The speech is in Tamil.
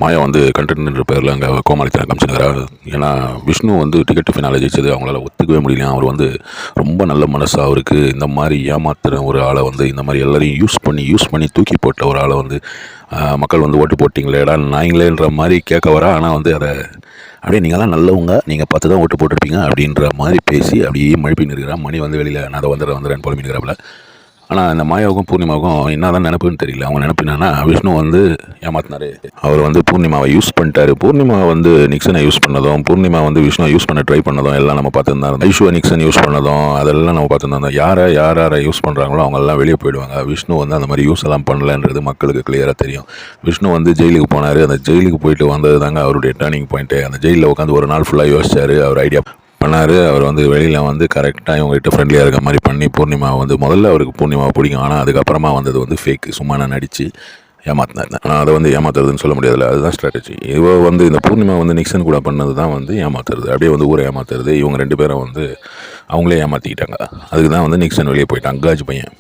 மாயா வந்து கண்டென்ட்ன்ற பேரில் அங்கே கோமாளித்தனம் காமிச்சுங்கிறா. ஏன்னா விஷ்ணு வந்து டிக்கெட் டு ஃபினாலே ஜெயிச்சது அவங்களால ஒத்துக்கவே முடியல. அவர் வந்து ரொம்ப நல்ல மனசு அவருக்கு. இந்த மாதிரி ஏமாத்துற ஒரு ஆளை வந்து இந்த மாதிரி எல்லாரையும் யூஸ் பண்ணி தூக்கி போட்ட ஒரு ஆளை வந்து மக்கள் வந்து ஓட்டு போட்டிங்களேடா நாய்ங்களேன்ற மாதிரி கேட்க வரா. ஆனால் வந்து அதை அப்படியே நீங்கள்லாம் நல்லவங்க, நீங்கள் பார்த்து தான் ஓட்டு போட்டிருப்பீங்க அப்படின்ற மாதிரி பேசி அப்படியே மழுப்பின்னு இருக்கிறா. மணி வந்து வெளியில் நான் அதை வந்துடுறேன்னு புலம்பின்னுக்கிறாப்புல. ஆனால் இந்த மாயாவுக்கும் பூர்ணிமாவுக்கும் என்ன தான் நினப்புன்னு தெரியல. அவங்க நினப்பு என்னன்னா, விஷ்ணு வந்து ஏமாத்தினாரு, அவர் வந்து பூர்ணிமாவை யூஸ் பண்ணிட்டாரு. பூர்ணிமா வந்து நிக்சனை யூஸ் பண்ணதும், பூர்ணிமா வந்து விஷ்ணுவை யூஸ் பண்ண ட்ரை பண்ணதும் எல்லாம் நம்ம பார்த்துருந்தோம். ஐஷுவை நிக்சன் யூஸ் பண்ணதும் அதெல்லாம் நம்ம பார்த்துருந்தோம். யாரை யூஸ் பண்ணுறாங்களோ அவங்கெல்லாம் வெளியே போயிடுவாங்க. விஷ்ணு வந்து அந்த மாதிரி யூஸ் எல்லாம் பண்ணலன்றது மக்களுக்கு கிளியராக தெரியும். விஷ்ணு வந்து ஜெயிலுக்கு போனார். அந்த ஜெயிலுக்கு போயிட்டு வந்தது தாங்க அவருடைய டேர்னிங் பாயிண்ட்டு. அந்த ஜெயிலில் உட்காந்து ஒரு நாள் ஃபுல்லாக யோசிச்சார். அவர் ஐடியா பண்ணார். அவர் வந்து வெளியில் வந்து கரெக்டாக இவங்ககிட்ட ஃப்ரெண்ட்லியாக இருக்க மாதிரி பண்ணி பூர்ணிமாவை வந்து முதல்ல அவருக்கு பூர்ணிமாவை பிடிக்கும். ஆனால் அதுக்கப்புறமா வந்தது வந்து ஃபேக்கு, சும்மா நான் நடித்து ஏமாத்தினார். ஆனால் அதை வந்து ஏமாத்துறதுன்னு சொல்ல முடியாதுல்ல, அதுதான் ஸ்ட்ராட்டஜி. இவ வந்து இந்த பூர்ணிமா வந்து நிக்சன் கூட பண்ணது தான் வந்து ஏமாத்துறது, அப்படியே வந்து ஊரை ஏமாத்துறது. இவங்க ரெண்டு பேரும் வந்து அவங்களே ஏமாற்றிக்கிட்டாங்க. அதுக்கு தான் வந்து நிக்சன் வெளியே போயிட்டாங்க, காஜ் பையன்.